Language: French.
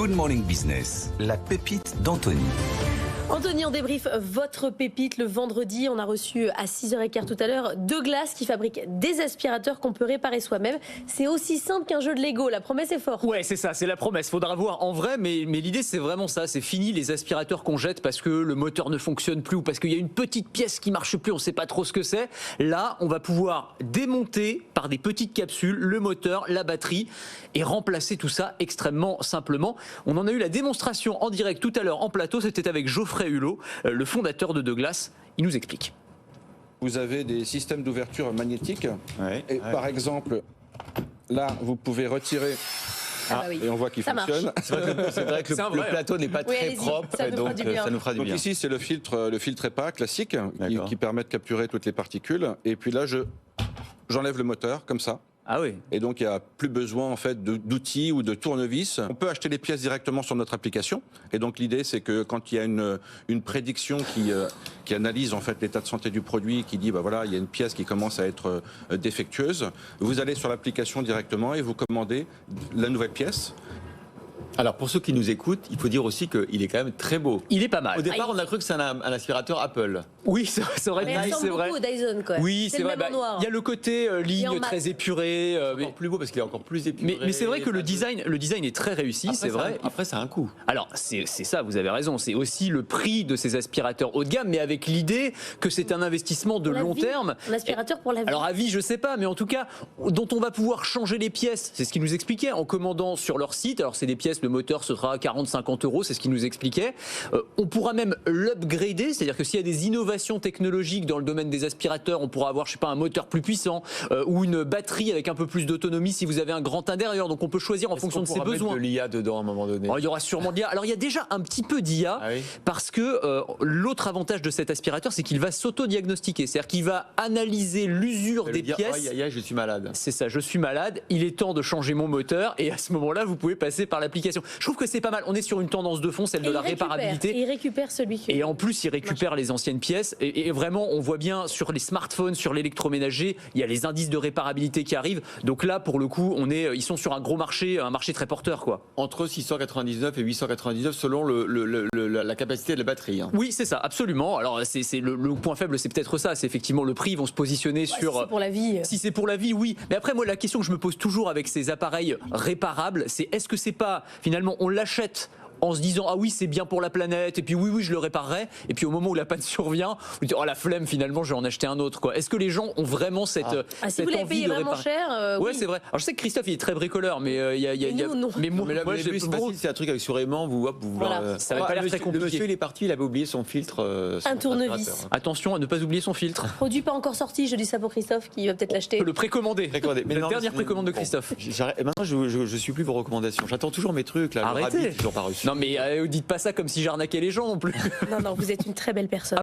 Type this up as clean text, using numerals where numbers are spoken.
Good Morning Business, la pépite d'Anthony. Anthony, on débrief votre pépite. Le vendredi, on a reçu à 6h15 tout à l'heure Douglas qui fabrique des aspirateurs qu'on peut réparer soi-même. C'est aussi simple qu'un jeu de Lego, la promesse est forte. Ouais, c'est ça, c'est la promesse. Faudra voir en vrai, mais l'idée c'est vraiment ça. C'est fini les aspirateurs qu'on jette parce que le moteur ne fonctionne plus ou parce qu'il y a une petite pièce qui marche plus, on sait pas trop ce que c'est. Là, on va pouvoir démonter par des petites capsules le moteur, la batterie et remplacer tout ça extrêmement simplement. On en a eu la démonstration en direct tout à l'heure en plateau, c'était avec Geoffrey Hulot, le fondateur de Douglas. Il nous explique. Vous avez des systèmes d'ouverture magnétiques. Par exemple, là, vous pouvez retirer. Et on voit qu'il fonctionne. C'est vrai que le plateau n'est pas très propre, donc ça nous fera du bien. Donc ici, c'est le filtre EPA classique qui permet de capturer toutes les particules. Et puis là, j'enlève le moteur comme ça. Ah oui. Et donc il n'y a plus besoin en fait d'outils ou de tournevis. On peut acheter les pièces directement sur notre application. Et donc l'idée c'est que quand il y a une prédiction qui analyse en fait l'état de santé du produit, qui dit bah voilà il y a une pièce qui commence à être défectueeuse, vous allez sur l'application directement et vous commandez la nouvelle pièce. Alors pour ceux qui nous écoutent, il faut dire aussi qu'il est quand même très beau. Il est pas mal. Au départ, on a cru que c'est un aspirateur Apple. Oui, c'est vrai. Mais il ressemble beaucoup au Dyson, quoi. Oui, c'est vrai. Il y a le côté ligne très épuré. Encore plus beau parce qu'il est encore plus épuré. Mais c'est vrai que le design est très réussi, c'est vrai. Après, ça a un coût. Alors, c'est ça, vous avez raison. C'est aussi le prix de ces aspirateurs haut de gamme, mais avec l'idée que c'est un investissement de long terme. Un aspirateur pour la vie. Alors, à vie, je sais pas, mais en tout cas, dont on va pouvoir changer les pièces. C'est ce qu'ils nous expliquaient en commandant sur leur site. Alors, c'est des pièces, le moteur sera à 40-50 €, c'est ce qu'ils nous expliquaient. On pourra même l'upgrader, c'est-à-dire que s'il y a des innovations technologiques dans le domaine des aspirateurs, on pourra avoir, je sais pas, un moteur plus puissant ou une batterie avec un peu plus d'autonomie si vous avez un grand intérieur. Donc on peut choisir en fonction de ses besoins. Mettre de l'IA dedans à un moment donné. Alors, il y aura sûrement de l'IA. Alors il y a déjà un petit peu d'IA parce que l'autre avantage de cet aspirateur, c'est qu'il va s'auto-diagnostiquer, c'est-à-dire qu'il va analyser l'usure des pièces. Aïe, je suis malade. C'est ça, je suis malade. Il est temps de changer mon moteur et à ce moment-là, vous pouvez passer par l'application. Je trouve que c'est pas mal. On est sur une tendance de fond, celle de la réparabilité. Et il récupère celui qui. Et en plus, il récupère les anciennes pièces. Et vraiment, on voit bien sur les smartphones, sur l'électroménager, il y a les indices de réparabilité qui arrivent. Donc là, pour le coup, ils sont sur un gros marché, un marché très porteur, quoi. Entre 699 et 899 selon la capacité de la batterie. Oui, c'est ça, absolument. Alors, c'est le point faible, c'est peut-être ça. C'est effectivement le prix. Ils vont se positionner sur. Si c'est pour la vie. Si c'est pour la vie, oui. Mais après, moi, la question que je me pose toujours avec ces appareils réparables, c'est est-ce que c'est pas finalement on l'achète en se disant ah oui c'est bien pour la planète et puis oui je le réparerai et puis au moment où la panne survient vous dites oh la flemme finalement je vais en acheter un autre quoi. Est-ce que les gens ont vraiment cette si vous l'avez payé vraiment cher ouais oui. C'est vrai. Alors je sais que Christophe il est très bricoleur mais il y a non. mais moi c'est facile, c'est un truc avec sur aimant vous voilà. Ça va pas l'air très compliqué. Le monsieur il est parti, il avait oublié son filtre un tournevis. Attention à ne pas oublier son filtre. Produit pas encore sorti, je dis ça pour Christophe qui va peut-être l'acheter. Le précommander. Mais la dernière précommande de Christophe. Maintenant je suis plus vos recommandations. J'attends toujours mes trucs là. Arrêtez. Toujours pas reçu. Non mais dites pas ça comme si j'arnaquais les gens non plus. Non, vous êtes une très belle personne.